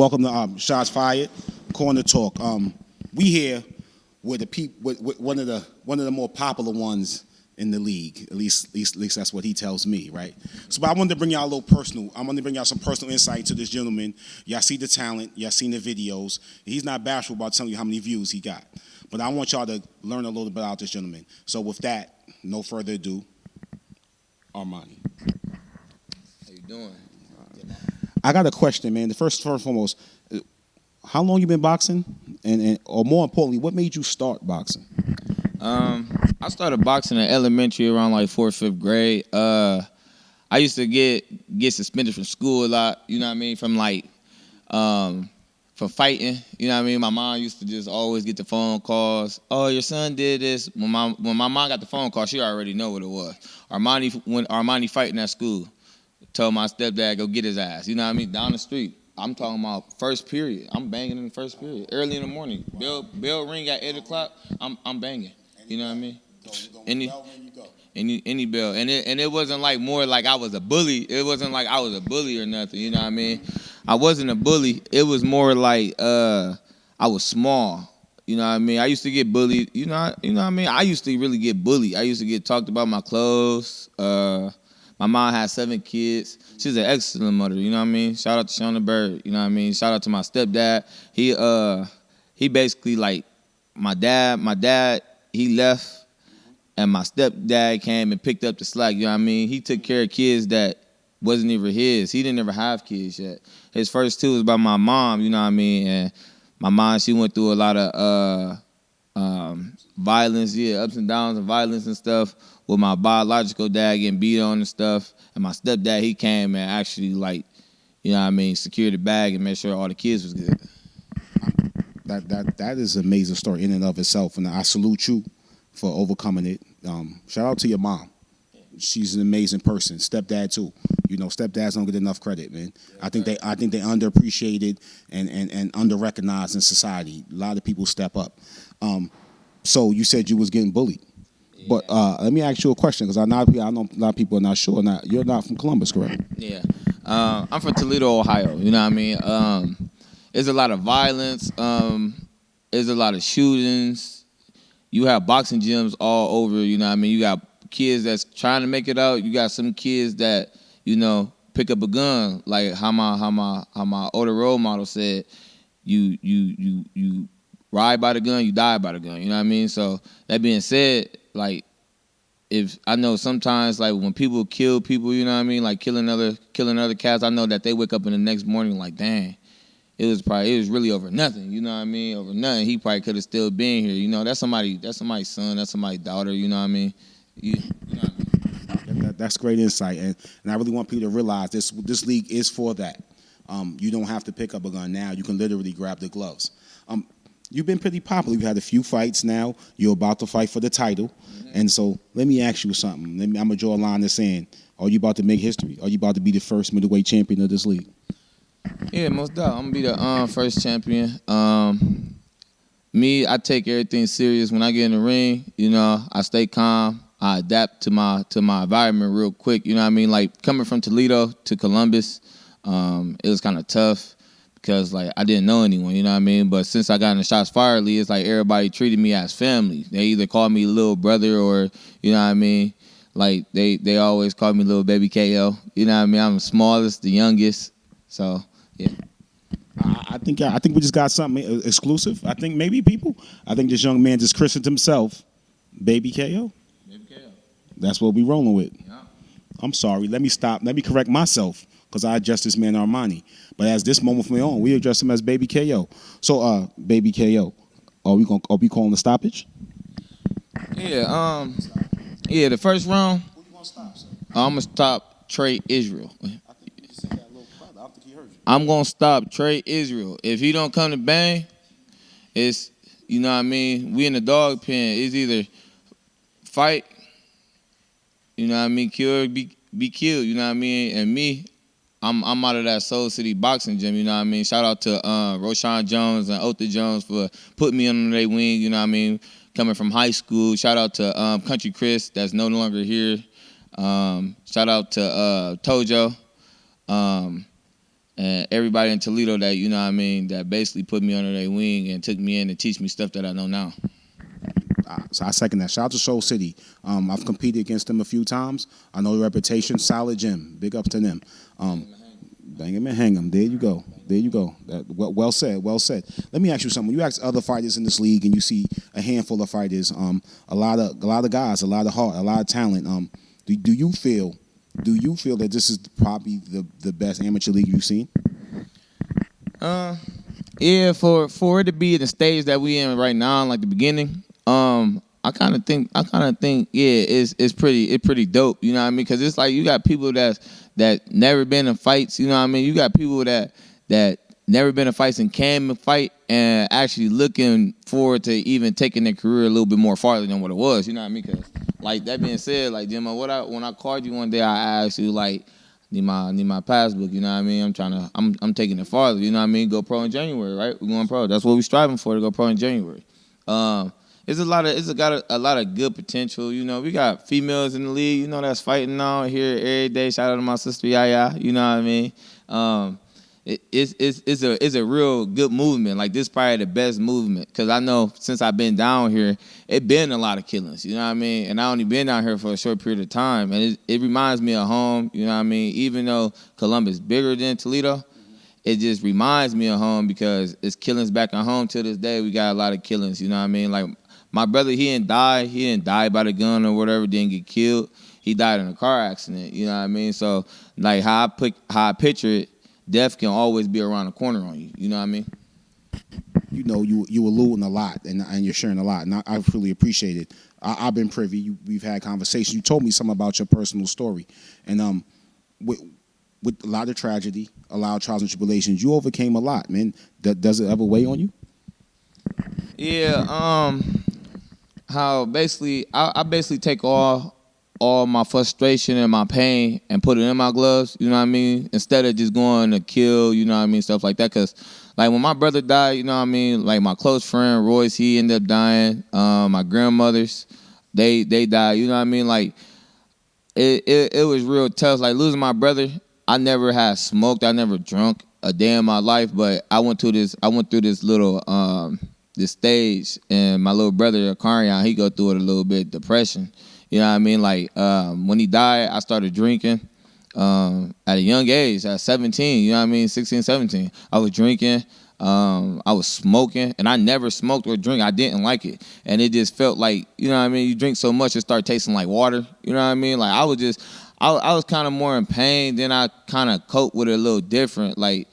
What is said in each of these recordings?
Welcome to Shots Fired, Corner Talk. We here with with one of the more popular ones in the league. At least that's what he tells me, right? So, but I wanted to bring y'all a little personal. I wanted to bring y'all some personal insight to this gentleman. Y'all see the talent. Y'all seen the videos. He's not bashful about telling you how many views he got. But I want y'all to learn a little bit about this gentleman. So, with that, no further ado, Armone. How you doing? I got a question, man. First and foremost, how long you been boxing, or more importantly, what made you start boxing? I started boxing in elementary around like 4th, 5th grade. I used to get suspended from school a lot. You know what I mean? From fighting. You know what I mean? My mom used to just always get the phone calls. Oh, your son did this. When my mom got the phone call, she already know what it was. Armone fighting at school. Told my stepdad go get his ass. You know what I mean? Down the street. I'm talking about first period. I'm banging in the first period. Early in the morning. Bell ring at 8 o'clock. I'm banging. You know what I mean? Any bell. And it wasn't like more like I was a bully. It wasn't like I was a bully or nothing. You know what I mean? I wasn't a bully. It was more like I was small. You know what I mean? I used to get bullied. You know what I mean? I used to really get bullied. I used to get talked about my clothes. My mom had 7 kids. She's an excellent mother, you know what I mean? Shout out to Shauna Bird, you know what I mean? Shout out to my stepdad. He basically like my dad, he left and my stepdad came and picked up the slack, you know what I mean? He took care of kids that wasn't even his. He didn't ever have kids yet. His first 2 was by my mom, you know what I mean? And my mom, she went through a lot of violence, ups and downs and violence and stuff with my biological dad getting beat on and stuff. And my stepdad, he came and actually, like, you know what I mean, secured the bag and made sure all the kids was good. That is an amazing story in and of itself, and I salute you for overcoming it. Shout out to your mom. She's an amazing person. Stepdad too. You know, stepdads don't get enough credit, man. Yeah, I think they underappreciated and under-recognized in society. A lot of people step up. So you said you was getting bullied. Yeah. But let me ask you a question, because I know a lot of people are not sure. You're not from Columbus, correct? Yeah. I'm from Toledo, Ohio. You know what I mean? There's a lot of violence. There's a lot of shootings. You have boxing gyms all over. You know what I mean? You got kids that's trying to make it out. You got some kids that, you know, pick up a gun. Like how my older role model said, you ride by the gun, you die by the gun. You know what I mean? So that being said, like, if I know sometimes, like, when people kill people, you know what I mean, like killing other cats, I know that they wake up in the next morning like, dang, it was really over nothing. You know what I mean? Over nothing. He probably could have still been here. You know, that's somebody's son, that's somebody's daughter. You know what I mean? You know what I mean? That's great insight, and I really want people to realize this league is for that. You don't have to pick up a gun now. You can literally grab the gloves. You've been pretty popular. You've had a few fights now. You're about to fight for the title. Mm-hmm. And so let me ask you something. I'm going to draw a line in the sand. Are you about to make history? Are you about to be the first middleweight champion of this league? Yeah, most definitely. I'm going to be the first champion. Me, I take everything serious. When I get in the ring, you know, I stay calm. I adapt to my environment real quick. You know what I mean? Like, coming from Toledo to Columbus, it was kind of tough. Because, like, I didn't know anyone, you know what I mean? But since I got in the Shots Fired League, it's like everybody treated me as family. They either called me little brother or, you know what I mean? Like, they always called me little baby KO. You know what I mean? I'm the smallest, the youngest. So, yeah. I think we just got something exclusive. I think this young man just christened himself Baby KO. Baby KO. That's what we rolling with. Yeah. I'm sorry. Let me stop. Let me correct myself, because I address this man Armone. But as this moment from now on, we address him as Baby KO. So, Baby KO, are we calling the stoppage? Yeah. The first round. Who you gonna stop, sir? I'm gonna stop Trey Israel. I think you just said that a little further. I don't think he heard you. I'm gonna stop Trey Israel. If he don't come to bang, it's, you know what I mean. We in the dog pen. It's either fight, you know what I mean, kill or be killed. You know what I mean. And me, I'm out of that Soul City boxing gym, you know what I mean? Shout out to Roshan Jones and Otha Jones for putting me under their wing, you know what I mean? Coming from high school. Shout out to Country Chris, that's no longer here. Shout out to Tojo. And and everybody in Toledo that, you know what I mean, that basically put me under their wing and took me in to teach me stuff that I know now. So I second that. Shout out to Soul City. I've competed against them a few times. I know the reputation. Solid gym. Big ups to them. Bang him and hang him. There you go. There you go. Well said. Well said. Let me ask you something. You ask other fighters in this league, and you see a handful of fighters. A lot of guys, a lot of heart, a lot of talent. Do you feel that this is probably the best amateur league you've seen? Yeah, for it to be in the stage that we in right now, like the beginning, I kind of think, yeah, it's pretty dope. You know what I mean? Because it's like you got people that never been in fights. You know what I mean? You got people that never been in fights and can fight and actually looking forward to even taking their career a little bit more farther than what it was. You know what I mean? Because like that being said, like Jimmo, when I called you one day, I asked you like, need my passbook. You know what I mean? I'm taking it farther. You know what I mean? Go pro in January, right? We're going pro. That's what we're striving for, to go pro in January. It's got a lot of good potential. You know, we got females in the league, you know, that's fighting out here every day. Shout out to my sister Yaya, you know what I mean? It's a real good movement. Like this probably the best movement, because I know since I've been down here, it been a lot of killings, you know what I mean? And I only been down here for a short period of time, and it reminds me of home, you know what I mean? Even though Columbus bigger than Toledo, it just reminds me of home because it's killings back at home to this day. We got a lot of killings, you know what I mean? Like my brother, he didn't die by the gun or whatever, didn't get killed. He died in a car accident, you know what I mean? So like how I picture it, death can always be around the corner on you, you know what I mean? You know, you alluding a lot, and you're sharing a lot, and I really appreciate it. I've been privy. We've had conversations. You told me something about your personal story, and with a lot of tragedy, a lot of trials and tribulations, you overcame a lot, man. Does it ever weigh on you? Yeah, how basically I basically take all my frustration and my pain and put it in my gloves, you know what I mean? Instead of just going to kill, you know what I mean, stuff like that. Because like when my brother died, you know what I mean, like my close friend Royce, he ended up dying. My grandmothers, they died, you know what I mean? Like it was real tough. Like losing my brother, I never had smoked, I never drunk a day in my life, but I went through this little this stage, and my little brother Akarian, he go through it a little bit, depression. You know what I mean? Like when he died, I started drinking at a young age, at 17, you know what I mean? 16, 17. I was drinking, I was smoking, and I never smoked or drink. I didn't like it. And it just felt like, you know what I mean? You drink so much, it start tasting like water. You know what I mean? Like I was kind of more in pain, then I kind of cope with it a little different. Like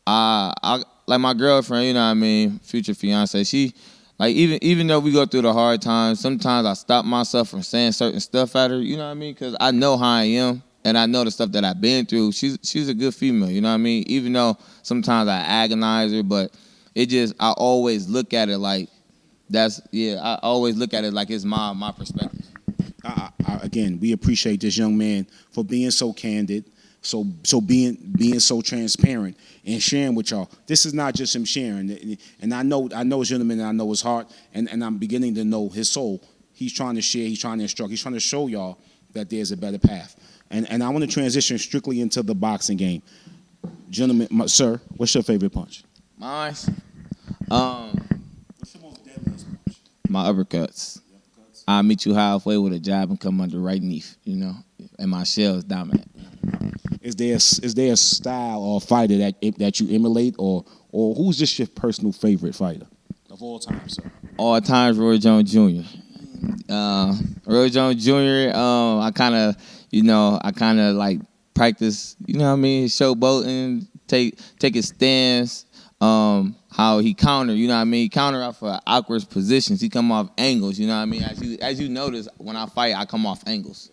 I like my girlfriend, you know what I mean, future fiance, she, like even though we go through the hard times, sometimes I stop myself from saying certain stuff at her, you know what I mean, because I know how I am, and I know the stuff that I've been through. She's a good female, you know what I mean, even though sometimes I agonize her, but I always look at it like I always look at it like it's my perspective. Again, we appreciate this young man for being so candid, so being so transparent and sharing with y'all. This is not just him sharing, and I know his gentleman, and I know his heart, and I'm beginning to know his soul. He's trying to share, he's trying to instruct, he's trying to show y'all that there's a better path. And I want to transition strictly into the boxing game. Gentlemen, sir, what's your favorite punch? Mine? What's your most deadliest punch? My uppercuts. I'll meet you halfway with a jab and come under right knee, you know, and my shell is dominant. Is there a style or fighter that you emulate, or who's just your personal favorite fighter of all time, sir? All times, Roy Jones Jr. Roy Jones Jr. I kind of like practice, you know what I mean, showboating, take his stance, how he counter, you know what I mean, counter off of awkward positions. He come off angles, you know what I mean. As you notice, when I fight, I come off angles.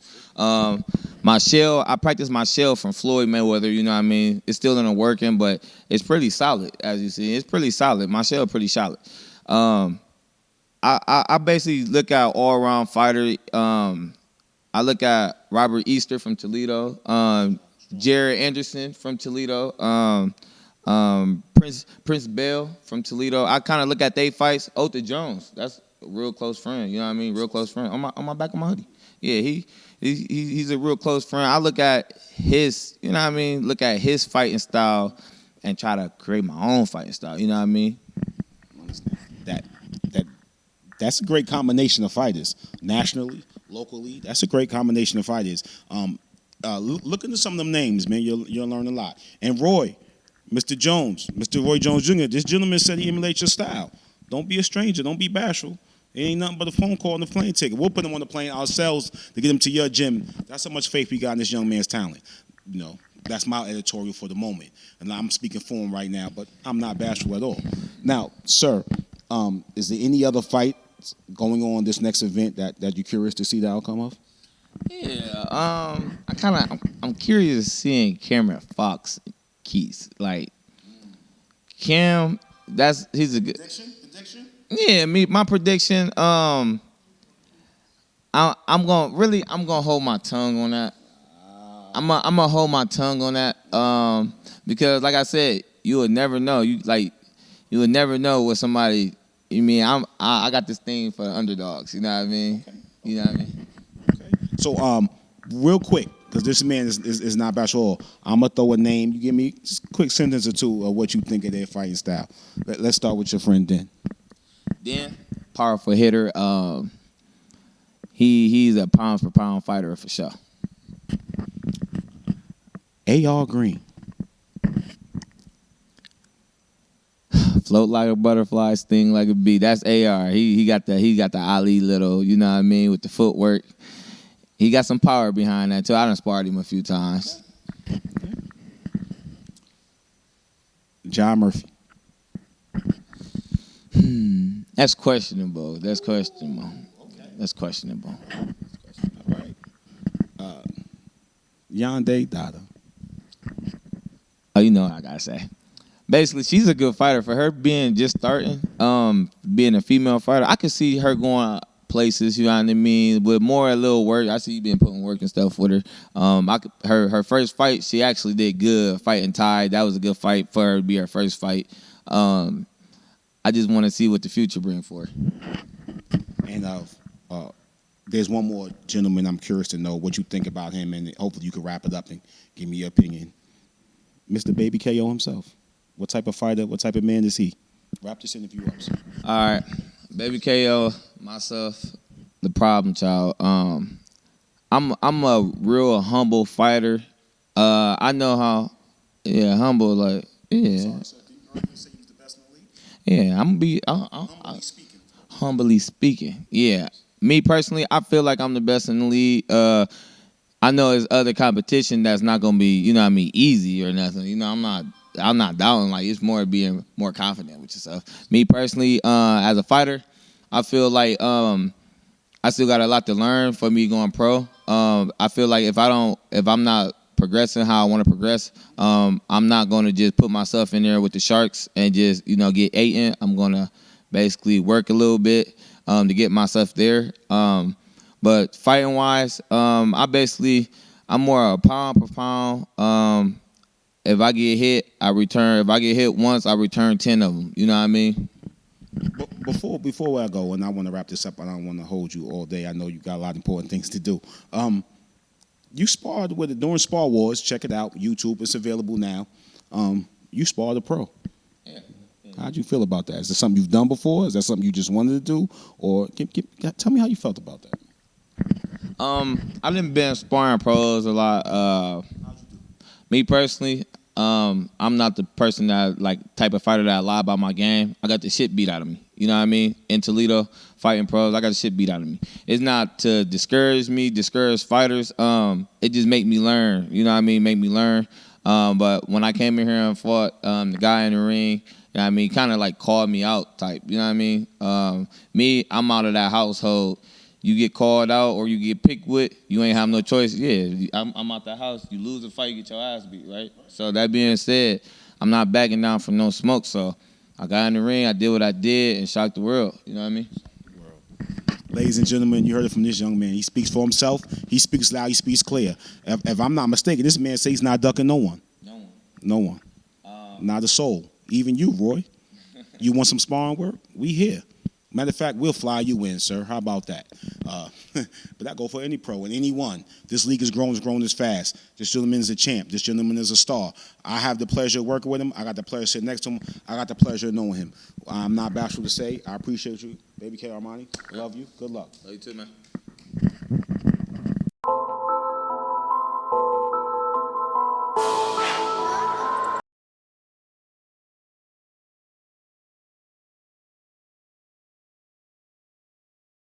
My shell, I practice my shell from Floyd Mayweather, you know what I mean. It's still in the working, but it's pretty solid, as you see. It's pretty solid. My shell pretty solid. I basically look at all-around fighter. I look at Robert Easter from Toledo, Jared Anderson from Toledo, Prince Bell from Toledo. I kind of look at they fights. Otha Jones, that's a real close friend. You know what I mean? Real close friend. On my back of my hoodie. Yeah, he's a real close friend. I look at his, you know what I mean, look at his fighting style and try to create my own fighting style. You know what I mean? That that that's a great combination of fighters, nationally, locally. That's a great combination of fighters. Look into some of them names, man. You'll learn a lot. And Roy, Mr. Jones, Mr. Roy Jones Jr. This gentleman said he emulates your style. Don't be a stranger. Don't be bashful. It ain't nothing but a phone call and a plane ticket. We'll put him on the plane ourselves to get him to your gym. That's how much faith we got in this young man's talent. You know, that's my editorial for the moment. And I'm speaking for him right now, but I'm not bashful at all. Now, sir, is there any other fight going on this next event that you're curious to see the outcome of? Yeah, I'm curious seeing Cameron Fox Keith. Like Cam, he's a good Prediction? Yeah, my prediction. I'm gonna hold my tongue on that. I'm gonna hold my tongue on that. Because like I said, you would never know. You would never know what somebody. You mean I got this thing for the underdogs. You know what I mean? Okay. You know what I mean? Okay. So real quick, because this man is not bashful. I'm gonna throw a name. You give me just a quick sentence or two of what you think of their fighting style. Let's start with your friend Den. Den, powerful hitter. He's a pound for pound fighter for sure. A.R. Green. Float like a butterfly, sting like a bee. That's AR. He got the Ali little, you know what I mean, with the footwork. He got some power behind that too. I done sparred him a few times. Okay. John Murphy. That's questionable. That's questionable. Okay. That's questionable. All right. Yonde Dada. Oh, you know what I gotta say. Basically, she's a good fighter. For her being just starting, being a female fighter, I could see her going places, you know what I mean, with more a little work. I see you been putting work and stuff with her. Her first fight, she actually did good fighting Ty. That was a good fight for her to be her first fight. I just want to see what the future brings for her. And there's one more gentleman I'm curious to know what you think about him, and hopefully you can wrap it up and give me your opinion. Mr. Baby KO himself. What type of fighter, what type of man is he? Wrap this interview up, sir. All right. Baby KO, myself, the problem child. I'm a real humble fighter. I know how, humble, like, yeah. Sorry, sir. Did you earlier say he was the best in the league? Yeah, I'm gonna be humbly speaking. Yeah, me personally, I feel like I'm the best in the league. I know there's other competition that's not gonna be, you know what I mean, easy or nothing. You know, I'm not doubting. Like, it's more being more confident with yourself. Me personally, as a fighter, I feel like I still got a lot to learn for me going pro. I feel like if I'm not progressing how I want to progress, I'm not going to just put myself in there with the sharks and just, get eaten. I'm going to basically work a little bit to get myself there. But fighting wise, I'm more a pound per pound. If I get hit, I return. If I get hit once, I return 10 of them. You know what I mean? Before I go, and I want to wrap this up, I don't want to hold you all day. I know you got a lot of important things to do. You sparred with it during Spar Wars. Check it out. YouTube, it's available now. You sparred a pro. Yeah. How'd you feel about that? Is that something you've done before? Is that something you just wanted to do? Or tell me how you felt about that. I done been sparring pros a lot. How'd you do? Me personally, I'm not the person type of fighter that I lie about my game. I got the shit beat out of me. You know what I mean? In Toledo, fighting pros, I got the shit beat out of me. It's not to discourage fighters. It just make me learn. You know what I mean? Make me learn. But when I came in here and fought the guy in the ring, you know what I mean, kind of like called me out type. You know what I mean? Me, I'm out of that household. You get called out or you get picked with, you ain't have no choice. Yeah, I'm out the house. You lose a fight, you get your ass beat, right? So that being said, I'm not backing down from no smoke. So I got in the ring, I did what I did, and shocked the world. You know what I mean? Ladies and gentlemen, you heard it from this young man. He speaks for himself. He speaks loud. He speaks clear. If I'm not mistaken, this man says he's not ducking no one. No one. Not a soul. Even you, Roy. You want some sparring work? We here. Matter of fact, we'll fly you in, sir. How about that? But that go for any pro and anyone. This league has grown this fast. This gentleman is a champ. This gentleman is a star. I have the pleasure of working with him. I got the pleasure sitting next to him. I got the pleasure of knowing him. I'm not bashful to say I appreciate you, baby K Armone. Love you. Good luck. Love you too, man.